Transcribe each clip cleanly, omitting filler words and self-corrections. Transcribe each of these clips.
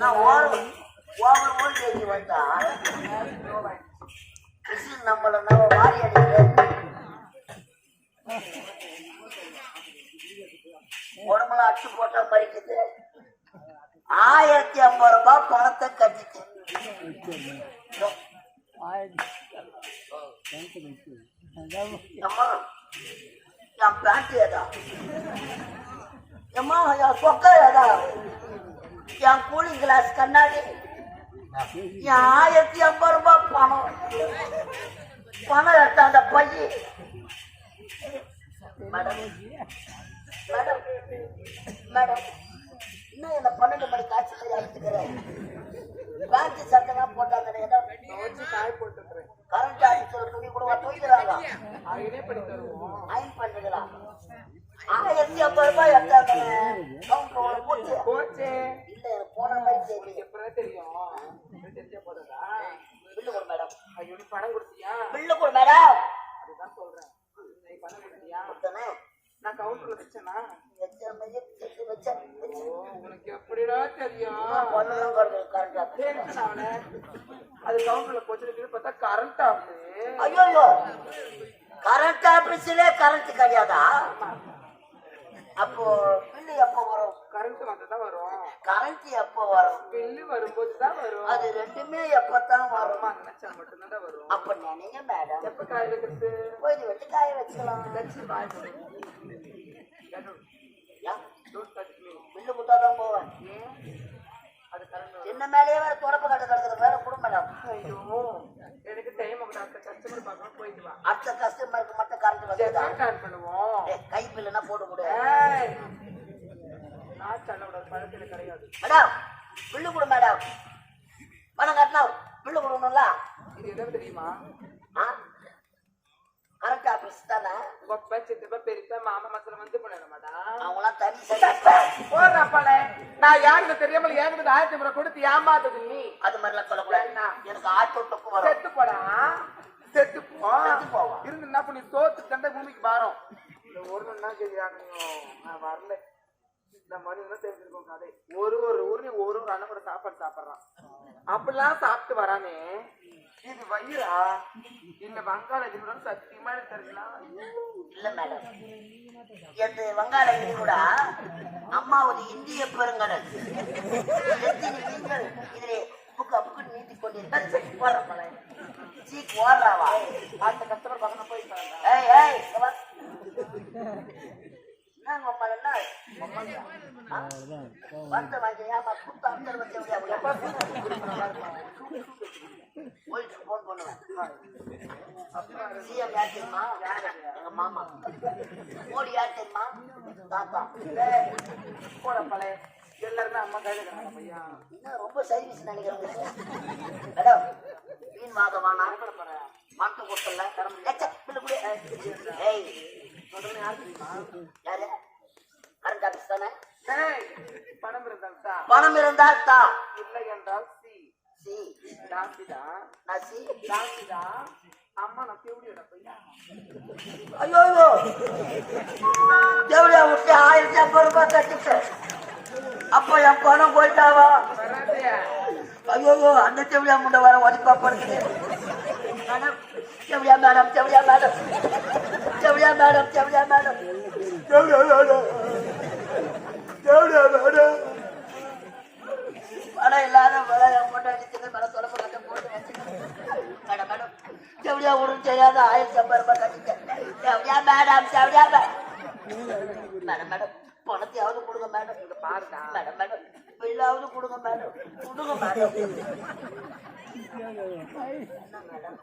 நான் over voltage வந்தா நம்மள நம்ம மாறி அடிக்கிறேன். உடம்புல அச்சு போட்டா பறிக்குது. 1050 ரூபாய் பணத்தை கட்டிட்டு என் பேண்ட் ஏதா எம்மா என் சொக்கா ஏதா என் கூலிங் கிளாஸ் கண்ணாடி என் 1050 ரூபாய் பணம் எடுத்த அந்த பைய மேடம் மேடம் மேடம் இன்னும் என்ன 12 மணி காட்சி மாதிரி அழைச்சுக்கிறேன். பேண்ட் சட்டெல்லாம் போட்டாங்க கரண்ட் ஆடிச்சு துணி கூட தூக்கிறாங்க. அயன் பண்ணுங்களா 1050 ரூபாய் எடுத்தாங்க. போச்சு இல்ல போன மாதிரி தெரியும். பில்லு கொடு மேடம். பணம் கொடுத்தியா? பில்லு கொடு மேடம். அதுதான் சொல்றேன். பணம் கொடுத்தியா? நான் கவுண்டர்ல வச்சேனா? உனக்கு எப்படிடா தெரியும்? அது கவுண்டர்ல போச்சு பார்த்தா கரண்ட் ஆஃபீஸ். ஐயோ கரண்ட் ஆபீஸ்ல கரண்ட் கிடையாதா? அப்போ பில்லு எப்ப வரும்? கரண்ட் வந்ததான் வரும். கரண்ட் எப்ப வரும்? பில்லு வரும்போது தான் வரும். அது ரெண்டுமே எப்பதான் வரும்? நினைச்சா மட்டும்தான் வரும். அப்ப நினைங்க மேடம். எப்ப காய வைக்கிறது? போய் வெட்டி காய வச்சுக்கலாம். பில்லு முட்டாதான் போவேன். என்ன மேலேயே வேற தொடப்ப கட்ட கிடக்குறது வேற கூட மேடம். ஐயோ எனக்கு டைம் கஸ்டமர் பார்க்கணும் போயிட்டு வா. அடுத்த கஸ்டமருக்கு மட்டும் கரண்ட் வந்து பண்ணுவோம். கை பில்லுனா போட்டு கொடு. நான் சொன்ன பழத்தில் கிடையாது மேடம். பில்லு கொடு மேடம். பணம் கட்டினா பில்லு கொடுக்கணும்ல. இது என்ன தெரியுமா? கரண்ட் ஆபீஸ் தானே. உப்ப சித்தப்பா பெரியப்பா மாமா மசல வந்து பண்ணணும் மேடம். அவங்களாம் தனி போடுறாப்பால. நான் யாருக்கு தெரியாமல் ஏன் 1000 ரூபாய் கொடுத்து ஏமாத்தது நீ? அது மாதிரிலாம் சொல்லக்கூடாது. எனக்கு ஆட்டோட்டுக்கு வரும். செத்து போடா செத்து போவா. இருந்து என்ன பண்ணி தோத்து தண்டை பூமிக்கு பாரம். இந்த ஒரு மணி தெரியாங்க. நான் வரல. இந்த மணி தெரிஞ்சிருக்கோம் கதை. ஒரு ஊர்லயும் ஒரு அண்ணன் கூட சாப்பாடு சாப்பிட்றான். அப்படிலாம் சாப்பிட்டு வரானே. இது வயிறா இல்ல வங்காள விரிகுடா? சத்தியமா தெரியல. இல்ல மேடம் எது வங்காள விரிகுடா அம்மாவது இந்திய பெருங்கடல். இதுல புக்கு நீட்டி கொண்டிருக்கா. ஓடுறாவா அந்த கஸ்டமர் பக்கம் போய் போன் பண்ணுவேன். சிஎம் யார் தெரியுமா? எங்க மாமா. மோடி யார் தெரியுமா? தாத்தா. போட பழைய எல்லாருமே அம்மா கையில பையா. இன்னும் ரொம்ப சர்வீஸ் நினைக்கிறேன் மேடம். மீன் வாங்கவானா மரத்தை கொடுத்தல யாரு தெரியுமா? யாரு? கரண்ட் ஆபீஸ் தானே. பணம் இருந்தால் தான். பணம் இருந்தால் தான். இல்லை என்றால் அம்மா நான் தேவடியோட பையா. ஐயோ தேவடியா விட்டு 1050 ரூபாய் கட்டிட்டேன். அப்ப என் பணம் போயிட்டாவா? ஐயோ அந்த தேவடியா முண்டை வர ஒதிப்பா படுத்துது. மேடம் தேவடியா மேடம் தேவடியா மேடம் தேவடியா மேடம் தேவடியா மேடம் தேவடியா மேடம் தேவடியா மேடம். பணம் இல்லாத போட்டோ அடிச்சுட்டு மேடம் தொடப்ப கட்ட போட்டு வச்சுக்கேன். மேடம் மேடம் தேவடியா ஒன்றும் தெரியாத 1050 ரூபாய் கட்டிட்டேன். தேவடியா மேடம் தேவடியா மேடம் மேடம் பணத்தையாவது கொடுங்க மேடம். இங்க பாருங்க மேடம் மேடம் பில்லாவது கொடுங்க மேடம் கொடுங்க மேடம். மேடம்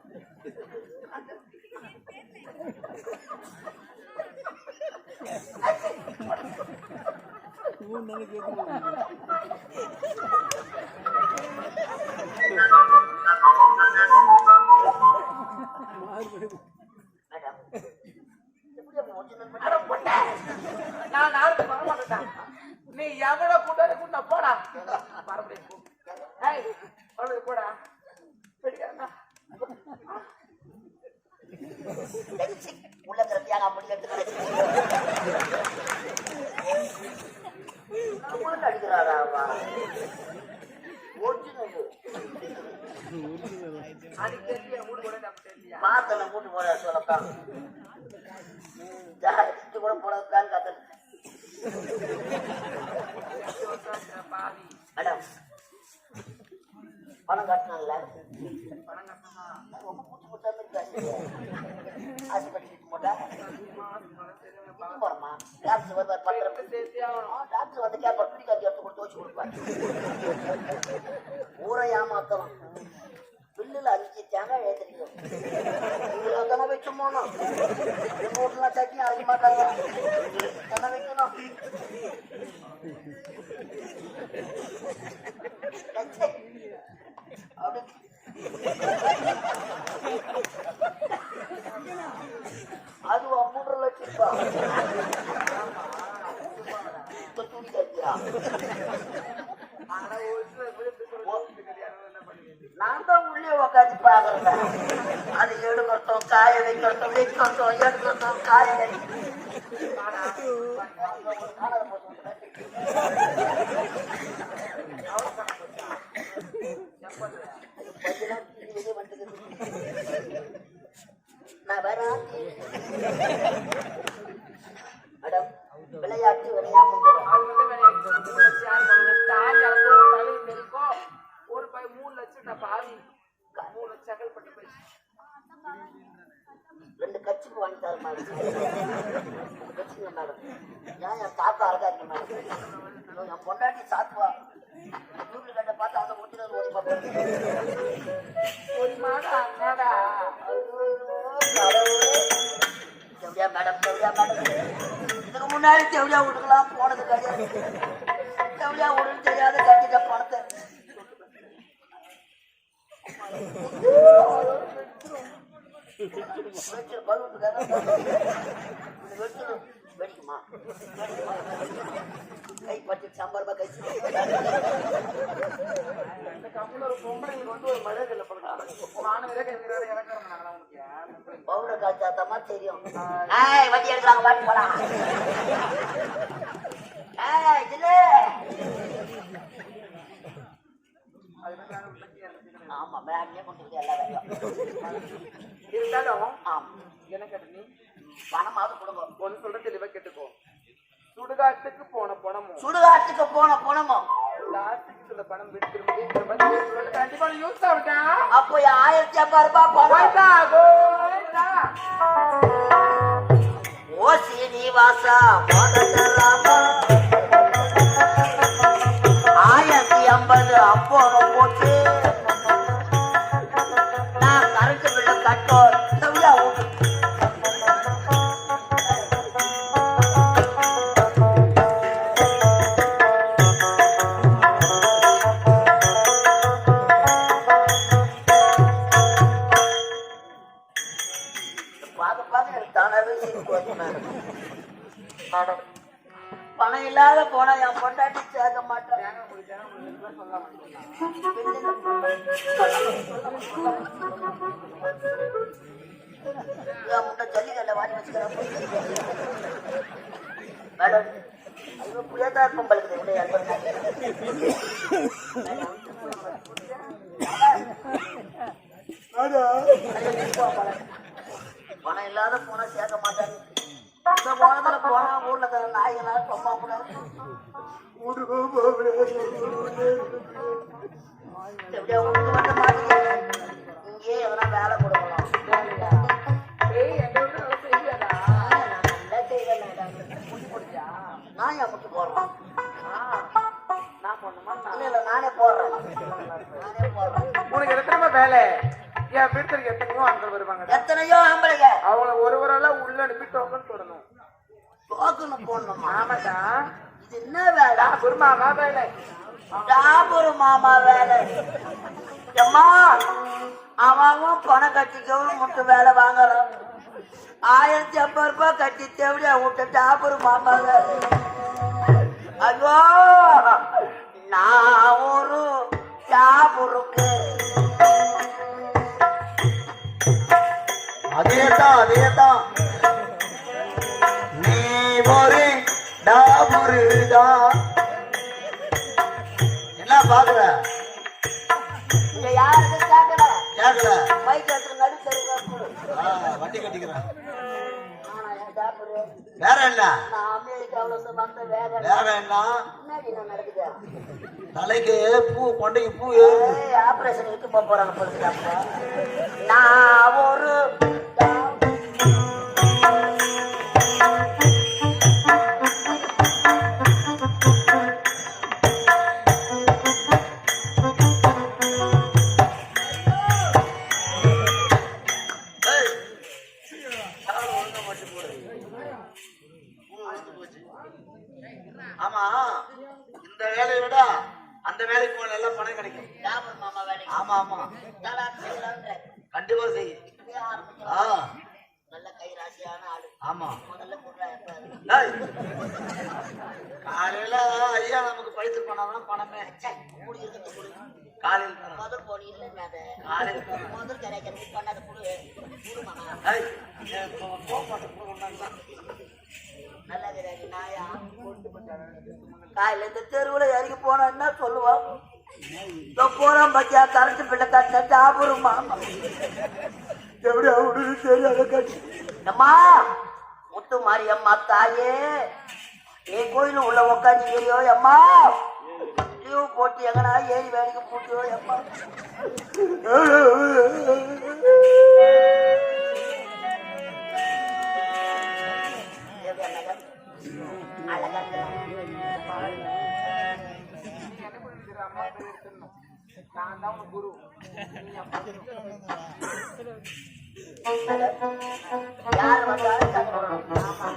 நான் நாளைக்கு வர மாட்டேன். நீ எவ்வளவு கூட்டாரு கூட்ட போடா மறுபடியும் போடா உள்ள தியாகம் அதான் கூட போனதுதான் கதை. மேடம் பணம் கட்டணும்ல, ரொம்ப பூச்சி போட்டா ஆஸ்பத்திரி போட்டா போறோமா? டாக்டர் வந்து டாக்டர் வந்து கேட்பா, பிடிக்காது எடுத்து கொடுத்து வச்சு கொடுப்பாரு. ஊரை ஏமாத்தலாம். பில்லுல 5 தேங்காய் ஏற்றிருக்கோம். தானே வச்சு போனோம். ஊர்லாம் சட்னி அரைக்க மாட்டாங்க, தானே வைக்கணும். அது 3 லட்சம் ரூபாய். துணி கட்டியா நான் தான் உள்ளே உக்காந்து பாக்குறேன். அது எடுக்கட்டும், காய வைக்கட்டும், எடுக்கட்டும், காய நான் வேற மேடம் விளையாட்டு விளையா ஒரு 3 லட்சம் நான் பாவி 3 லட்சம் சகல் பட்டு போயிடுச்சு. 2 கட்சிக்கு வாங்கி தர மேடம். மேடம் ஏன் என் தாத்தா அழகா இருக்கு மேடம். என் பொண்டாட்டி சாத்துவா நூறு கட்ட பார்த்து அந்த ஊட்டினர் ஓடி பார்ப்பேன். ஒரு மாடா அண்ணாடா தேவையா மேடம், தேவையா மேடம். இதுக்கு முன்னாடி தேவையா வீட்டுக்கெல்லாம் போனது கிடையாது. தேவையா வீடுன்னு தெரியாத கட்டிட்ட பணத்தை வெடிக்குமா? கை பட்டு சாம்பார் கை ஒரு பொம்பளைங்க வந்து ஒரு மழை இல்லை பவுடர் காய்ச்சாத்தமா தெரியும். வண்டி எடுக்கிறாங்க, வாட்டி போலாம். ஆமா மேலே கொண்டு எல்லா வேலையும் இருந்தாலும் ஆமா. எனக்கு நீ பணமாவது கொடுங்க. ஒன்னு சொல்ற தெளிவா கேட்டுக்கோ. சுடுகாட்டுக்கு போன பணமும் சுடுகாட்டுக்கு போன பணமும் சில பணம் கண்டிப்பா யூஸ் ஆகுதா? அப்போ 1500 ரூபாய் பணம். ஓ சீனிவாசா மதராமா 1050 அப்போ போட்டு நான் கரண்ட் பில்ல கட்டோம். பணம் இல்லாத போனா என் பொண்டாட்டி சேர்க்க மாட்டேன். முட்டை ஜல்லிக்கட்டை வாங்கி வச்சுக்கிறேன் மேடம். அது புரியாதா இருக்கும் பழுக்குது. பணம் இல்லாத போனா சேர்க்க மாட்டாங்க. இந்த போனதுல போனா ஊர்ல நாய்களா சொம்மா கூட எப்படியா ஊருக்கு வந்து மாட்டீங்க. இங்கே எதனா வேலை கொடுக்கலாம். நான் என் முட்டு போடுறேன். நானே போடுறேன். உனக்கு எத்தனை வேலை? என் வீட்டுக்கு எத்தனையோ ஆண்கள் வருவாங்க. எத்தனையோ ஆம்பளைங்க. அவங்கள ஒருவரெல்லாம் உள்ள அனுப்பி டோக்கன் போடணும். டோக்கன் போடணும். ஆமாடா. இது என்ன வேலை? ஒரு மாமா வேலை. ஒரு மாமா வேலை. அம்மா அவன் பணம் கட்டிக்கவும் முட்டு வேலை வாங்கலாம். 1050 ரூபாய் கட்டி தேவையா விட்டுட்டு ஒரு மாமா வேலை. ஐயோ நான் ஒரு சாபுருக்கு. அதேதான் நீ ஒரு டாபுருதான். என்ன பாக்குற? இங்க யாருக்கு கேட்கல கேட்கல. மைக் எடுத்து நடுத்தருங்க. வண்டி கட்டிக்கிறேன். ஆனா என் டாக்டரு வேற என்ன நான் அமெரிக்காவுல இருந்து வந்த வேற வேற என்ன முன்னாடி என்ன நடக்குது தலைக்கு பூ கொண்டைக்கு பூ ஆபரேஷன் இட்டு போறாங்க போலுக்கு நான் ஒரு ஆமா இந்த வேலையை விட அந்த வேலைக்கு போன எல்லாம் பணம் கிடைக்கும். மாமா வேலை ஆமா ஆமா கண்டிப்பா செய்ய. நல்ல கை ராசியான ஆளு ஆமா முதல்ல போடுறா காலையில ஐயா நமக்கு பழித்து போனாதான் பணமே. கூடி இருக்கிறது காலையில் முதல் போடி இல்லைன்னாத காலையில் முதல் கிடைக்கிறது பண்ணாத குடு குடுமாமா நல்லா கிடையாது நாயா காலையில இந்த தெருவுல இறங்கி போனா என்ன சொல்லுவான் போறான் பத்தியா கரண்ட் பிள்ளை கட்ட சாப்பிடும் மாமா எப்படி அவனு தெரியாத கட்சி அம்மா முத்து மாரியம்மா தாயே ஏ கோயில உள்ள உக்காந்துக்கிறியோ அம்மா லீவு போட்டு எங்கனா ஏறி வேலைக்கு போட்டியோ அம்மா நான் தான் குரு. யார் வந்தாலும்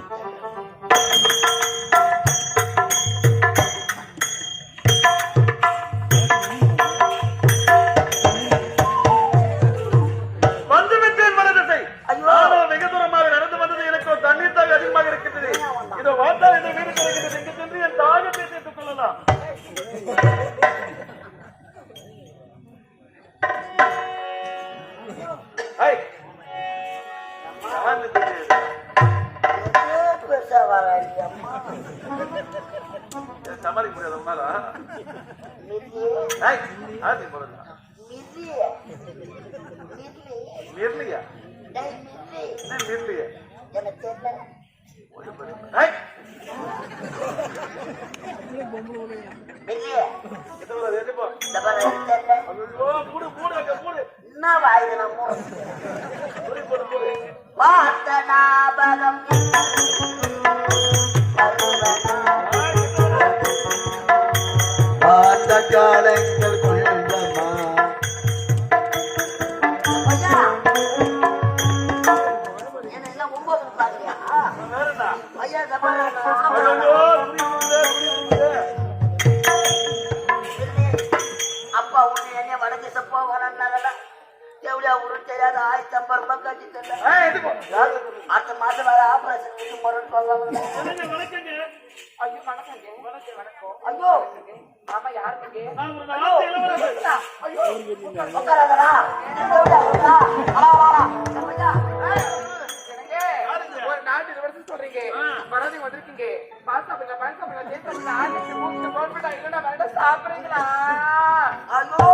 வந்துவிட்டேன் மனதிசை. நானோ வெகு தூரமாக நடந்து வந்தது எனக்கு ஒரு தண்ணீர் தாகம் அதிகமாக இருக்கின்றது. இதோ வார்த்தால் இந்த வீடு கிடைக்கிறது எங்கு சென்று என் தாகத்தை தீர்த்துக் கொள்ளலாம். பெருசா வராடி அம்மா சமாளிக்க முடியாது உன்னால. மீர்லியா மீர்லியா எனக்கு தெரியல என்ன வாயுதலாம் பார்த்த ஞாபகம் பார்த்த காலங்கள் கொள்ளமா என்ன 9 பாக்குறியா ஐயா அப்பா உன்னை என்ன வடக்கு சப்பா வரனால எவ்வளோ உரு தெரியாத 1050 ரூபாய் கட்டி தரல அடுத்த மாசம் வர ஆபரேஷன் போறேன்னு சொல்லுவாங்க ஐயோ வணக்கங்க. வணக்கம். ஐயோ ஆமா யாருங்க? ஐயோ உட்காராதடா ஒரு நாட்டு வருஷம் சொல்றீங்க மறதி வந்திருக்கீங்க. பாசாப்பிங்க இல்லைன்னா வேண்டாம் சாப்பிடுறீங்களா? ஐயோ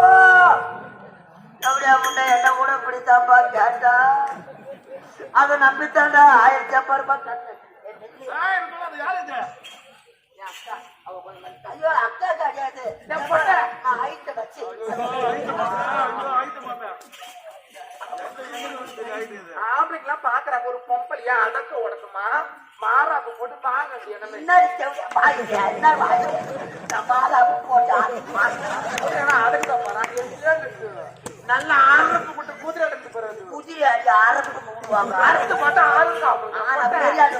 எப்படியா முண்டை என்ன கூட பிடித்தாப்பா கேட்டா அதை நம்பித்தாண்டா 1050 ரூபாய் கட்டு ஐயோ அக்கா கிடையாது நான் ஹைட்ட வச்சு ஆம்பளைக்கெல்லாம் பாக்குறாங்க ஒரு பொம்பளையா அடக்க உடக்குமா மாறாப்பு போட்டு வாங்க அடக்க போறாங்க. நல்ல ஆரம்பு போட்டு குதிரை எடுத்து போறது குதிரை அடி ஆரம்புக்கு மூடுவாங்க அறுத்து போட்டா ஆறுங்க பெரியாடு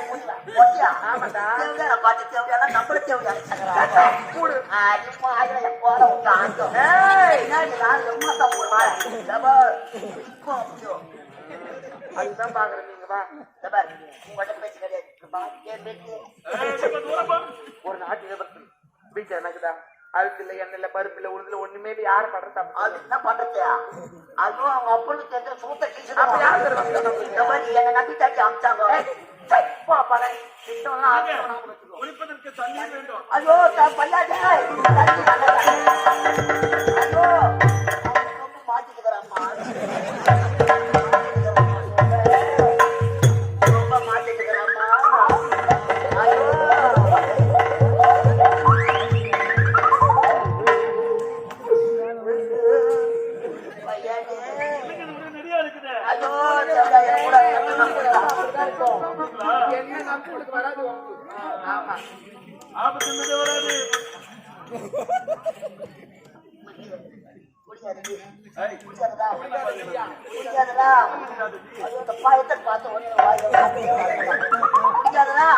பார்த்து தேவையான நம்மள தேவையான கூடு போற உங்க ஆட்டம் அதுதான் பாக்குறேன். நீங்க வா உங்கள்கிட்ட பேச்சு கிடையாது ஒரு நாட்டு விபத்து வீட்டுல எனக்குதான் அழுத்து இல்ல எண்ணெய் இல்ல பருப்பு இல்ல உளுந்துல ஒண்ணுமே யாரு பண்றது அது என்ன பண்றது அதுவும் அவங்க அப்பனுக்கு தெரிஞ்ச சூத்த கிச்சு அப்ப யாரு தருவாங்க? என்ன நம்பி தாக்கி அமிச்சாங்க குடிப்பதற்கு தண்ணீர் வேண்டும். ஐயோ பையாடே ஐயோ மாத்திட்டுக்கிறாம்மா என்ன நம்பி உனக்கு வராது உங்களுக்கு. ஆமா ஆபத்து மிக வராது. குடிக்காதடா அந்த பாயத்தை பார்த்து குடிக்காதடா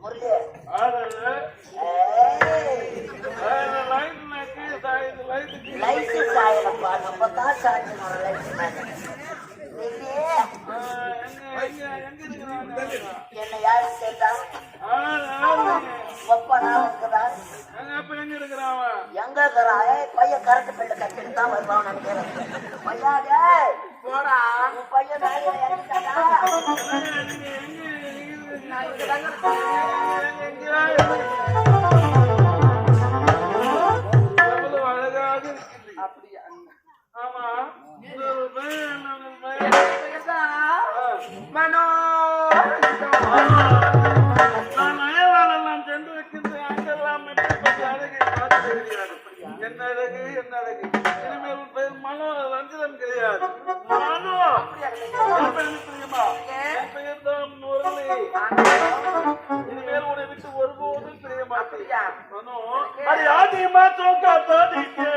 முருகே லைட் சாயலப்பா நம்ம தான் சாயணும் என்ன யாரு கேட்டா ஒப்ப நான் இருக்கிறான் எங்க இருக்கிறான் பையன் கரெக்ட் பெண்ணை கட்டிட்டு தான் வருவான் நினைக்கிறேன் பையாடே போடா உன் பையன் வேலையில இறங்கிட்டாடா அப்படியா ஆமா மனோ நான் அயலாளெல்லாம் சென்று வைக்கின்றேன். அங்கெல்லாம் அழகை பார்த்து வருகிறார். என்ன அழகு என்ன அழகு. இனிமேல் பெயர் மனோ ரஞ்சிதம் கிடையாது. மனோ என் பெயர் தெரியுமா? என் பெயர் தான் முரளி. இனிமேல் உன்னை விட்டு ஒருபோதும் தெரிய மாட்டேன். மனோ அது ஆதிமா சோக்கா தாதிக்கு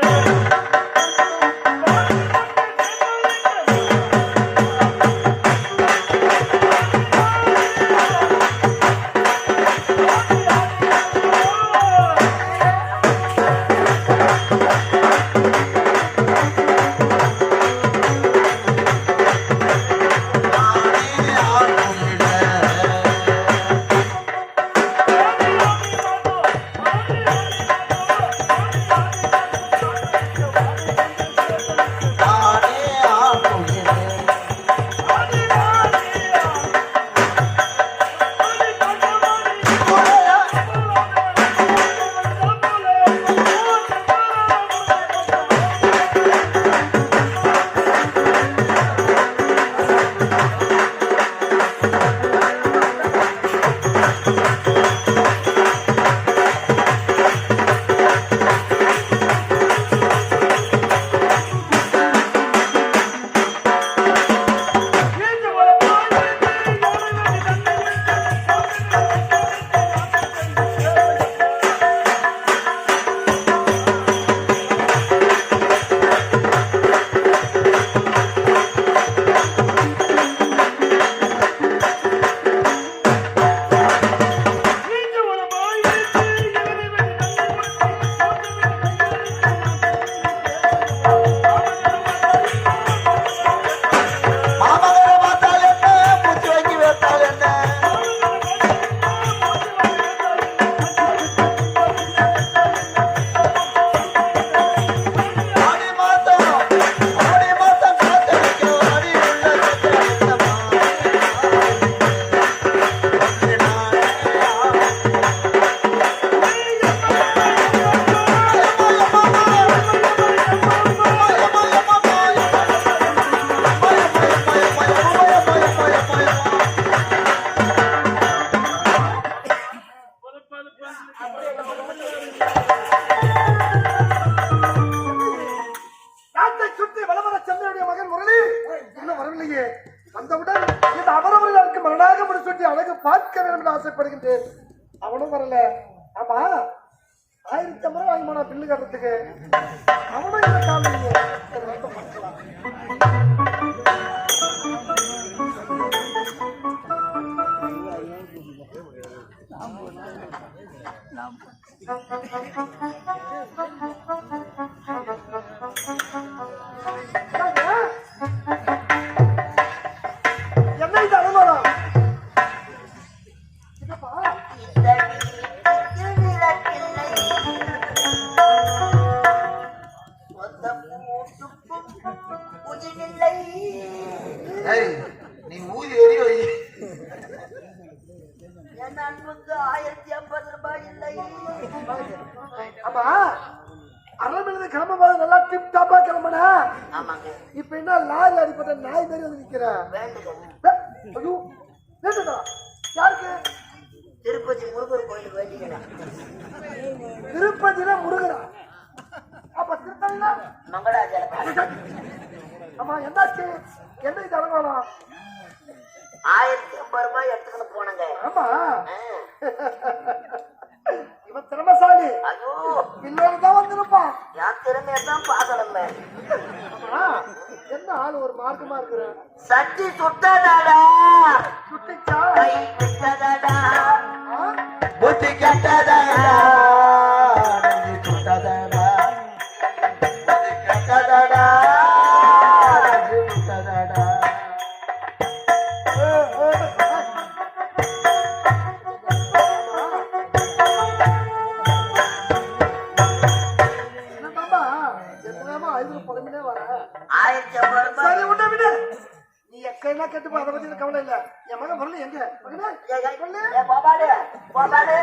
ஆசைப்படுகின்றேன். அவனும் வரல. ஆமா 1050 வாங்கி போனா பில்லு கட்டுறதுக்கு அவனும் இந்த காலையில என்ன இது அனுமானம்? நீ ஊதி எறி வை. என் அன்புக்கு 1050 ரூபாய் இல்லை. ஆமா அரபிலிருந்து கிளம்பும் போது நல்லா டிப் டாப்பா கிளம்புனா. ஆமாங்க. இப்ப என்ன லாரி அடிப்பட்ட நாய் மாதிரி வந்து நிக்கிற. வேண்டுங்க. ஐயோ கேட்டுதா யாருக்கு திருப்பதி முருகர் கோயிலுக்கு வேண்டிக்கிறேன். திருப்பதியில முருகரா அப்ப திருத்தணில மங்களாச்சலம். ஆமா என்னாச்சு என்ன இது அலங்கோலம் 1050 ரூபாய் எடுத்துக்கிட்டு போனங்க. ஆமா இவன் திறமசாலி ஐயோ பில்லோடு தான் வந்திருப்பான் என் திறமையதான் பாக்கணுமே. ஆமா என்ன ஆள் ஒரு மார்க்கமா இருக்கிற சட்டி சுட்டதாடா சுட்டிச்சா கை விட்டதாடா புத்தி கெட்டதடா நெஞ்சு சுட்டதடா புத்தி கெட்டதடா நெஞ்சு சுட்டதடா என்னம்மா எத்தனாமா 500 புலம்பினே வர 1050 ரூபாய். சரி உன்னை விடு நீ எக்கெல்லாம் கேட்டுப்பா அதை பத்தி எனக்கு கவலை இல்ல என் மகன் வரல எங்க மகனே சொல்லு. பாபாடு பாபாடு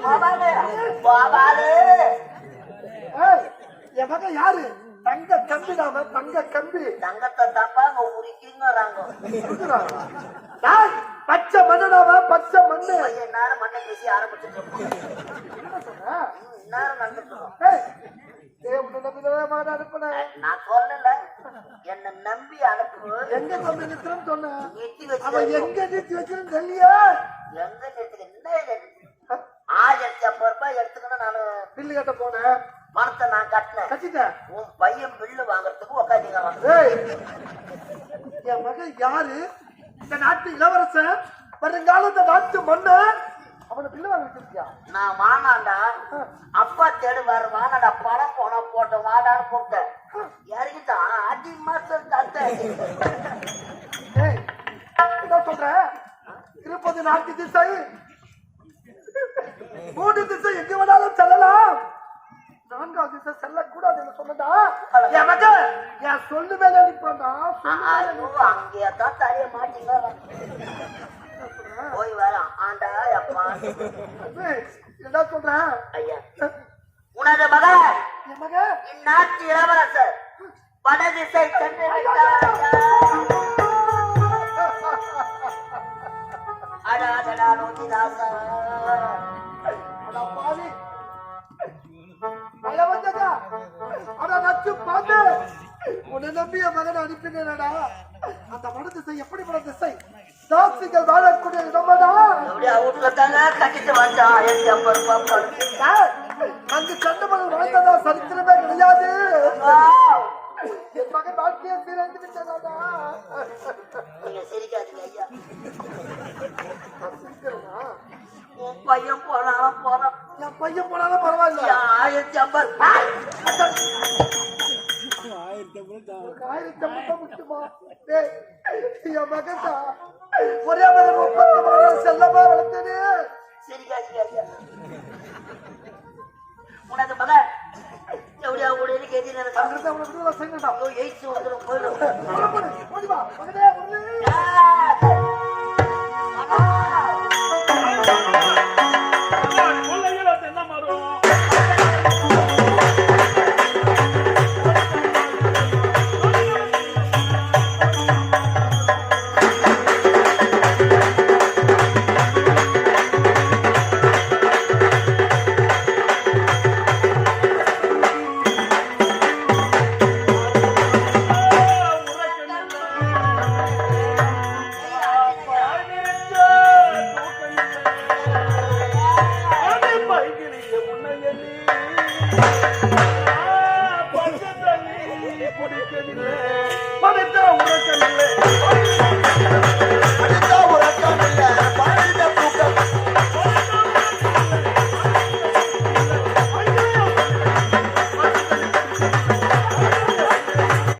பாபாடு பாபாடு. ஏய், என் மகன் யாரு தங்க கம்பி நாம தங்க கம்பி தங்கத்தை தப்பா அங்க உரிக்கிறீங்கிறாங்க. இருக்கிறாரா? டேய், பச்சை மண்ணு நாம பச்சை மண்ணு நேரம் மண்ணை பேசி ஆரம்பிச்சுட்டு இருக்கோம். என்ன சொல்ற நேரம் நடந்துட்டு இருக்கோம். ஏய், ஏய், உன்னை நம்பிதான் மகன் அனுப்புனேன் நான் சொல்லல என்ன நம்பி அனுப்பு. எங்க கொண்டு நிறுத்துறேன்னு சொன்னேன் நிறுத்தி அவன் வச்சு எங்க நிறுத்தி வச்சிருந்து தெரியல எங்க நிறுத்துக்க என்ன 1050 ரூபாய் எடுத்துக்கணும். நானு பில்லு கட்ட போனேன் பணத்தை நான் கட்டினேன். கட்டிட்டேன் உன் பையன் பில்லு வாங்குறதுக்கு உட்காந்துங்க. ஏய், என் மகன் யாரு இந்த நாட்டு இளவரசன் வருங்கால நாட்டு மண்ணு அவனை பில்லு வாங்க வச்சிருக்கியா நான் வானாண்டா அப்பா தேடுவாரு வானாடா பணம் போனா போட்ட வாடான்னு கூப்பிட்டேன். இறங்கிட்டான் அடி மாசம் தத்த. ஏய், என்ன சொல்ற திருப்பதி நாட்டு திசை 3 திசை எங்க வேணாலும் செல்லலாம் 4வது திசை செல்லக்கூடாதுன்னு சொன்னதா என் மகன் என் சொல்லு மேல நிப்பான்டா அங்கேயே தான் தரைய மாட்டீங்க. போய் வர ஆண்டா அப்பா. என்ன சொல்றேன் ஐயா உனது மகன் என் மகன் இந்நாட்டு இளவரசர் வடதிசை சென்று விட்டார். அடாதடா நோக்கிதாசா. அடா பாவி மழை வந்ததா அடா நச்சு பாத்து உன்னை நம்பி என் மகனை அனுப்பினேடா. அந்த மன திசை எப்படிப்பட்ட திசை தாசிகள் வாழக்கூடிய இடமாடா எப்படியா வீட்டுல தாங்க கட்டிட்டு வந்தான் 1050 ரூபாய் கொடுத்து. அங்கு சண்ட மகள் வாழ்ந்ததா சரித்திரமே கிடையாது. வாவ். என் மகன் வாழ்க்கையை சீரழிந்து விட்டதாடா. நீங்க சிரிக்காதீங்க ஐயா. நான் சிரிக்கிறேனா? உன் பையன் போனாலும் போறான். என் பையன் போனாலும் பரவாயில்ல 1050 உனக்கு 1050 முக்கியமா? டேய், என் மகன் தான் ஒரே மகன் 30 செல்லமா வளர்த்தேனே. சிரிக்காதீங்க ஐயா. உனது மகன் எப்படியா உடனே கேட்டி அங்கிருந்து அவனை விடுதலை செய்யணும்டா. எயிட்ஸ் வந்துடும் போயிடும். போடு, போடு, போடு வா, மகனே, முரளி. ஆ